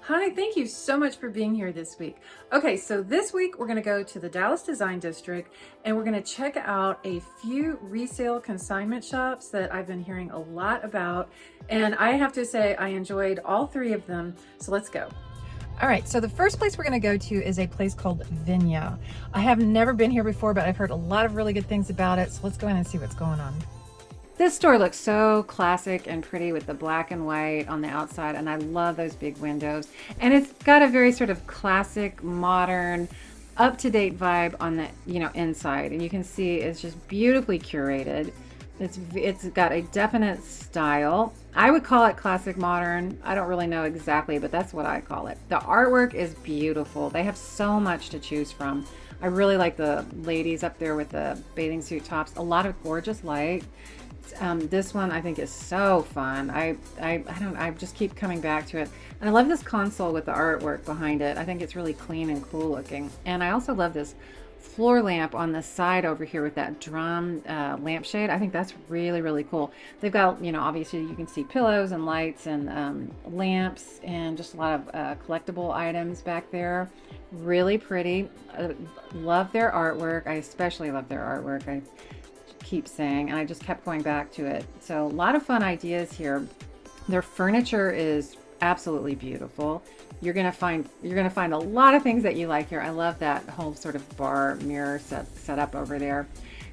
Hi, thank you so much for being here this week. Okay, so this week we're going to go to the Dallas Design District and we're going to check out a few resale consignment shops that I've been hearing a lot about. And I have to say, I enjoyed all three of them. So let's go. All right, so the first place we're going to go to is a place called Vinya. I have never been here before, but I've heard a lot of really good things about it. So let's go in and see what's going on. This store looks so classic and pretty with the black and white on the outside, and I love those big windows. And it's got a very sort of classic, modern, up-to-date vibe on the inside, and you can see it's just beautifully curated. It's got a definite style. I would call it classic modern. I don't really know exactly, but that's what I call it. The artwork is beautiful. They have so much to choose from. I really like the ladies up there with the bathing suit tops. A lot of gorgeous light. This one I think is so fun. I just keep coming back to it. And I love this console with the artwork behind it. I think it's really clean and cool looking. And I also love this floor lamp on the side over here with that drum lampshade. I think that's really, really cool. They've got, obviously you can see pillows and lights and lamps and just a lot of collectible items back there. Really pretty. Love their artwork. I especially love their artwork. I keep saying, and I just kept going back to it. So a lot of fun ideas here. Their furniture is absolutely beautiful. You're gonna find a lot of things that you like here. I love that whole sort of bar mirror set up over there.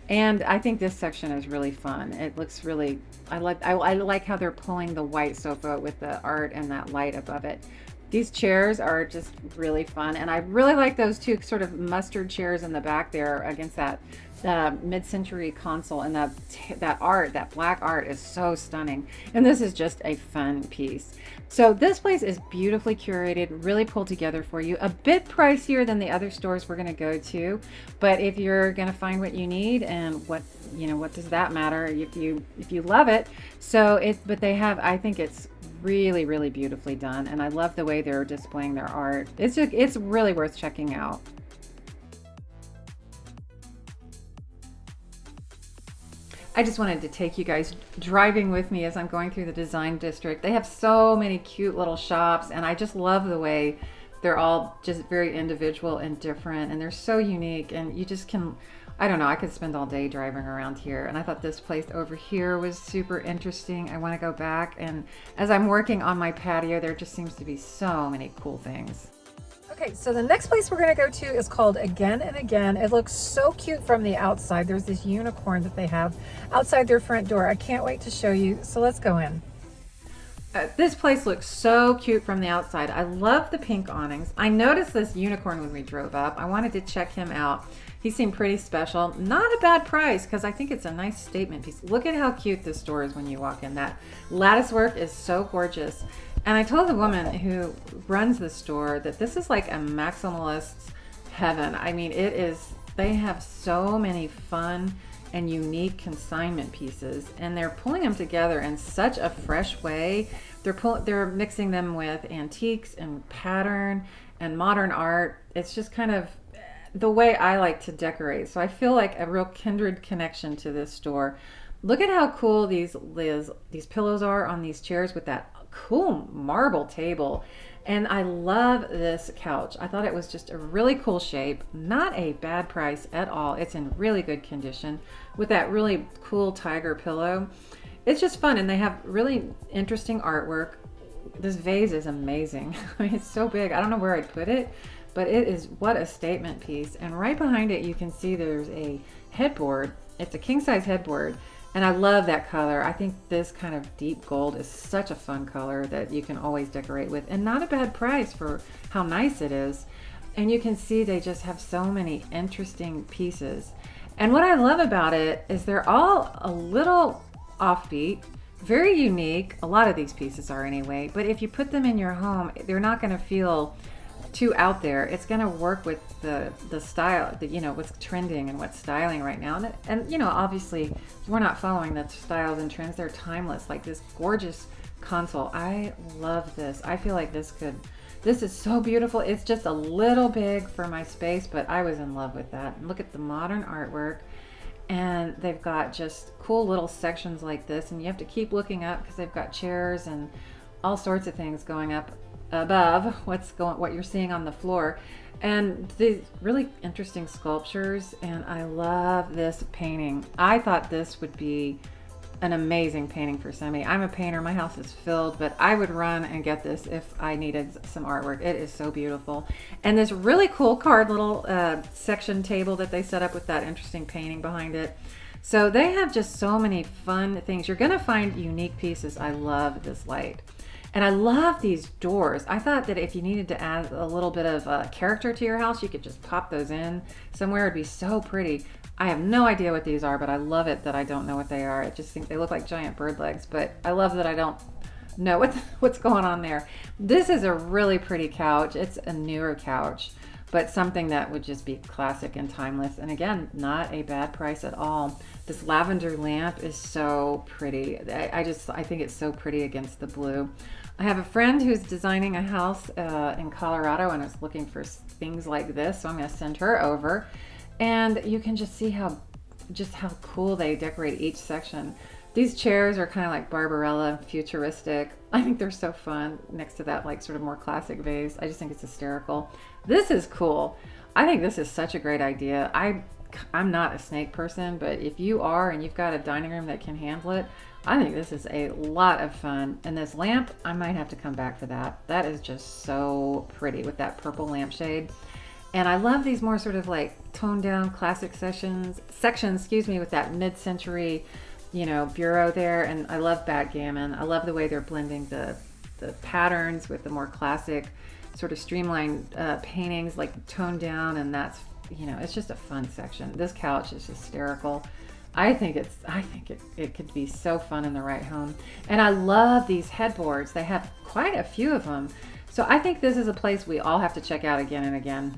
And I think this section is really fun. It looks really, I like how they're pulling the white sofa with the art and that light above it. These chairs are just really fun, and I really like those two sort of mustard chairs in the back there against that mid-century console, and that art, that black art is so stunning. And this is just a fun piece. So this place is beautifully curated, really pulled together for you. A bit pricier than the other stores we're going to go to, but if you're going to find what you need, and what does that matter if you love it. But they have, I think it's really, really beautifully done, and I love the way they're displaying their art. It's really worth checking out. I just wanted to take you guys driving with me as I'm going through the design district. They have so many cute little shops, and I just love the way they're all just very individual and different, and they're so unique, and you just can, I don't know, I could spend all day driving around here. And I thought this place over here was super interesting. I want to go back, and as I'm working on my patio, there just seems to be so many cool things. Okay, so the next place we're going to go to is called Again and Again. It looks so cute from the outside. There's this unicorn that they have outside their front door. I can't wait to show you, so let's go in. This place looks so cute from the outside. I love the pink awnings. I noticed this unicorn when we drove up. I wanted to check him out. He seemed pretty special. Not a bad price, because I think it's a nice statement piece. Look at how cute this store is when you walk in. That lattice work is so gorgeous. And I told the woman who runs the store that this is like a maximalist's heaven. I mean, it is, they have so many fun and unique consignment pieces, and they're pulling them together in such a fresh way. They're mixing them with antiques and pattern and modern art. It's just kind of the way I like to decorate. So I feel like a real kindred connection to this store. Look at how cool these pillows are on these chairs with that cool marble table. And I love this couch. I thought it was just a really cool shape, not a bad price at all. It's in really good condition with that really cool tiger pillow. It's just fun, and they have really interesting artwork. This vase is amazing. I mean, it's so big. I don't know where I'd put it, but it is, what a statement piece. And right behind it, you can see there's a headboard. It's a king-size headboard. And I love that color. I think this kind of deep gold is such a fun color that you can always decorate with, and not a bad price for how nice it is. And you can see they just have so many interesting pieces. And what I love about it is they're all a little offbeat, very unique. A lot of these pieces are anyway, but if you put them in your home, they're not going to feel too out there. It's going to work with the style, what's trending and what's styling right now. And obviously we're not following the styles and trends. They're timeless, like this gorgeous console. I love this. I feel like this is so beautiful. It's just a little big for my space, but I was in love with that. And look at the modern artwork. And they've got just cool little sections like this, and you have to keep looking up because they've got chairs and all sorts of things going up above what you're seeing on the floor, and these really interesting sculptures. And I love this painting. I thought this would be an amazing painting for Semi. I'm a painter, my house is filled, but I would run and get this if I needed some artwork. It is so beautiful. And this really cool card little section table that they set up with that interesting painting behind it. So they have just so many fun things. You're gonna find unique pieces. I love this light. And I love these doors. I thought that if you needed to add a little bit of character to your house, you could just pop those in somewhere. It'd be so pretty. I have no idea what these are, but I love it that I don't know what they are. I just think they look like giant bird legs, but I love that I don't know what's going on there. This is a really pretty couch. It's a newer couch, but something that would just be classic and timeless. And again, not a bad price at all. This lavender lamp is so pretty. I think it's so pretty against the blue. I have a friend who's designing a house in Colorado and is looking for things like this, so I'm going to send her over. And you can just see how cool they decorate each section. These chairs are kind of like Barbarella, futuristic. I think they're so fun next to that like sort of more classic vase. I just think it's hysterical. This is cool. I think this is such a great idea. I'm not a snake person, but if you are and you've got a dining room that can handle it, I think this is a lot of fun. And this lamp, I might have to come back for that. That is just so pretty with that purple lampshade. And I love these more sort of like toned down classic sections, with that mid-century, bureau there. And I love backgammon. I love the way they're blending the patterns with the more classic sort of streamlined paintings, like toned down. And that's, it's just a fun section. This couch is hysterical. I think it could be so fun in the right home. And I love these headboards. They have quite a few of them. So I think this is a place we all have to check out again and again.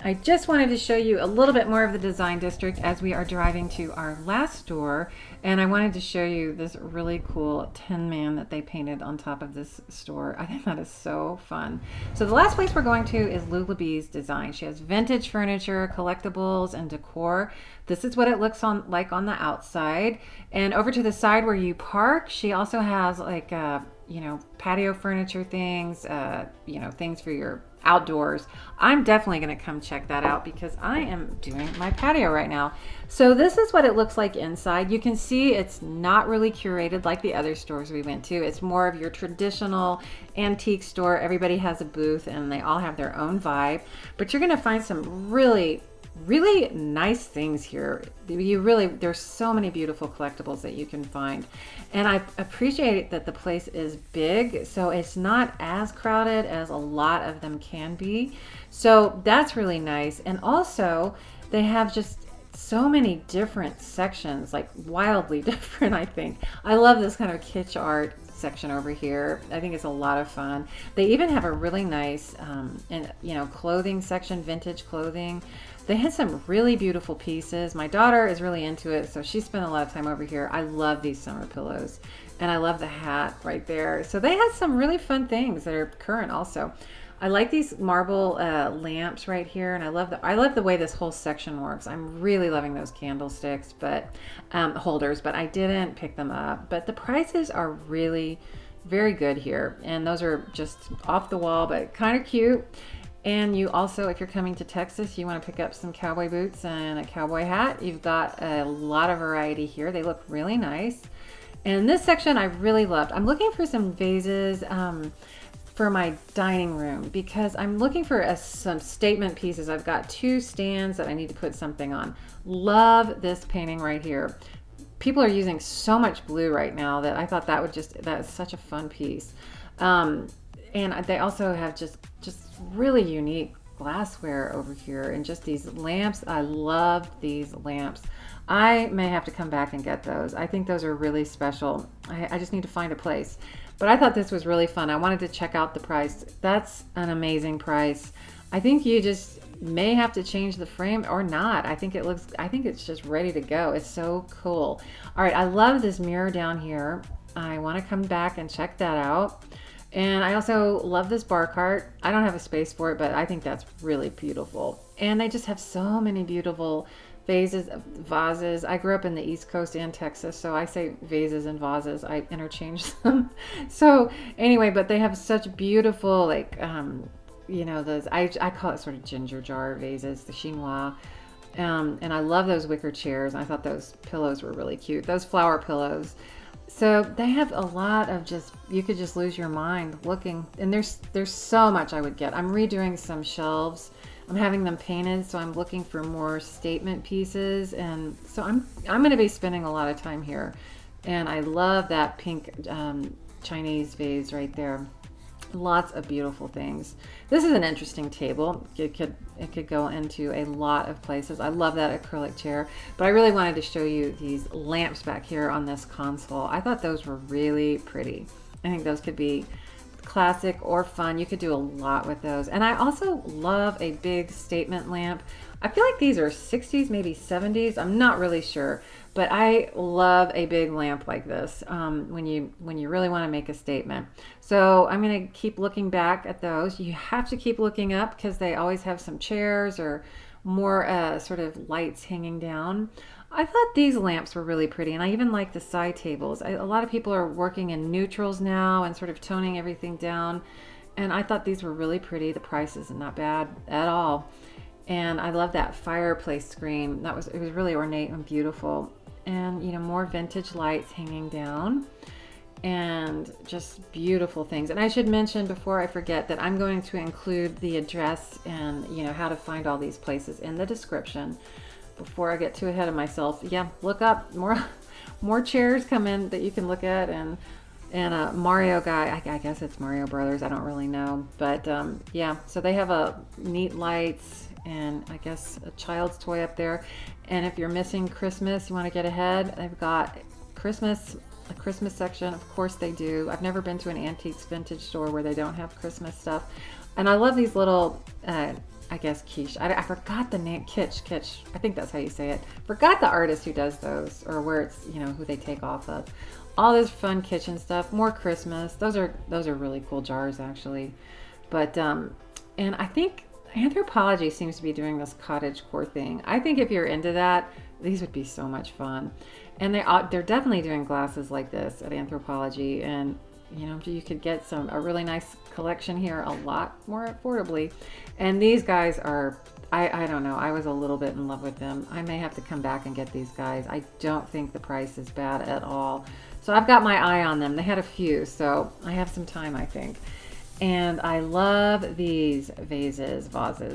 I just wanted to show you a little bit more of the design district as we are driving to our last store, and I wanted to show you this really cool Tin Man that they painted on top of this store. I think that is so fun. So the last place we're going to is Lula B's Design. She has vintage furniture, collectibles, and decor. This is what it looks like on the outside. And over to the side where you park, she also has like patio furniture things, things for your outdoors. I'm definitely going to come check that out because I am doing my patio right now. So this is what it looks like inside. You can see it's not really curated like the other stores we went to. It's more of your traditional antique store. Everybody has a booth and they all have their own vibe, but you're going to find some really nice things here. There's so many beautiful collectibles that you can find. And I appreciate that the place is big, so it's not as crowded as a lot of them can be. So that's really nice. And also they have just so many different sections, like wildly different, I think. I love this kind of kitsch art section over here. I think it's a lot of fun. They even have a really nice clothing section, vintage clothing. They had some really beautiful pieces. My daughter is really into it, so she spent a lot of time over here. I love these summer pillows, and I love the hat right there. So they had some really fun things that are current also. I like these marble lamps right here, and I love the way this whole section works. I'm really loving those candlesticks, but holders, but I didn't pick them up. But the prices are really very good here, and those are just off the wall, but kind of cute. And you also, if you're coming to Texas, you want to pick up some cowboy boots and a cowboy hat. You've got a lot of variety here. They look really nice. And this section I really loved. I'm looking for some vases for my dining room because I'm looking for some statement pieces. I've got 2 stands that I need to put something on. Love this painting right here. People are using so much blue right now that I thought that is such a fun piece. And they also have just really unique glassware over here and just these lamps. I love these lamps. I may have to come back and get those. I think those are really special. I just need to find a place. But I thought this was really fun. I wanted to check out the price. That's an amazing price. I think you just may have to change the frame or not. I think it's just ready to go. It's so cool. All right, I love this mirror down here. I want to come back and check that out. And I also love this bar cart. I don't have a space for it, but I think that's really beautiful. And they just have so many beautiful vases. I grew up in the East Coast and Texas, so I say vases and vases. I interchange them. So anyway, but they have such beautiful, like, those, I call it sort of ginger jar vases, the chinois. And I love those wicker chairs. I thought those pillows were really cute. Those flower pillows. So they have a lot of you could just lose your mind looking. And there's so much I would get. I'm redoing some shelves. I'm having them painted, so I'm looking for more statement pieces. And so I'm going to be spending a lot of time here. And I love that pink Chinese vase right there. Lots of beautiful things. This is an interesting table. It could go into a lot of places. I love that acrylic chair, but I really wanted to show you these lamps back here on this console. I thought those were really pretty. I think those could be classic or fun. You could do a lot with those. And I also love a big statement lamp. I feel like these are 60s, maybe 70s. I'm not really sure, but I love a big lamp like this when you really want to make a statement. So I'm going to keep looking back at those. You have to keep looking up because they always have some chairs or more sort of lights hanging down. I thought these lamps were really pretty, and I even like the side tables. A lot of people are working in neutrals now and sort of toning everything down, and I thought these were really pretty. The price isn't not bad at all. And I love that fireplace screen. It was really ornate and beautiful. And more vintage lights hanging down and just beautiful things. And I should mention before I forget that I'm going to include the address and how to find all these places in the description before I get too ahead of myself. Yeah, look up more chairs come in that you can look at, and a Mario guy, I guess it's Mario Brothers, I don't really know, but yeah, so they have a neat lights and I guess a child's toy up there. And if you're missing Christmas, you want to get ahead, they've got a Christmas section. Of course they do. I've never been to an antiques vintage store where they don't have Christmas stuff. And I love these little I guess quiche. I forgot the name. Kitsch. I think that's how you say it. Forgot the artist who does those, or where it's who they take off of. All this fun kitchen stuff. More Christmas. Those are really cool jars actually. But and I think Anthropologie seems to be doing this cottage core thing. I think if you're into that, these would be so much fun. And they're definitely doing glasses like this at Anthropologie, and you could get a really nice collection here a lot more affordably. And these guys are, I don't know, I was a little bit in love with them. I may have to come back and get these guys. I don't think the price is bad at all. So I've got my eye on them. They had a few, so I have some time, I think. And I love these vases,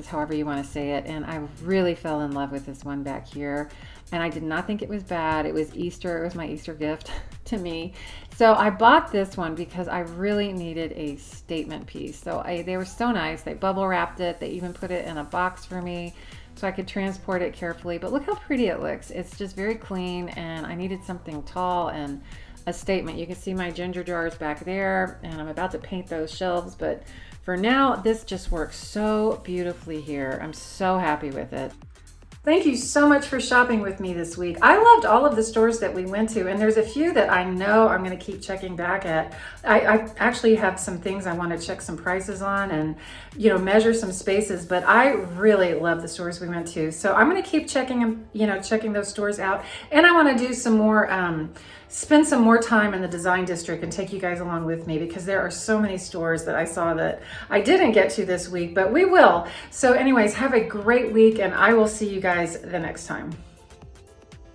however you want to say it. And I really fell in love with this one back here. And I did not think it was bad. It was Easter. It was my Easter gift to me. So I bought this one because I really needed a statement piece. So they were so nice. They bubble wrapped it. They even put it in a box for me so I could transport it carefully. But look how pretty it looks. It's just very clean, and I needed something tall and a statement. You can see my ginger jars back there, and I'm about to paint those shelves, but for now this just works so beautifully here. I'm so happy with it. Thank you so much for shopping with me this week. I loved all of the stores that we went to, and there's a few that I know I'm going to keep checking back at. I actually have some things I want to check some prices on and, measure some spaces, but I really love the stores we went to. So I'm going to keep checking them, checking those stores out. And I want to do some more, spend some more time in the design district and take you guys along with me, because there are so many stores that I saw that I didn't get to this week, but we will. So anyways, have a great week, and I will see you guys the next time.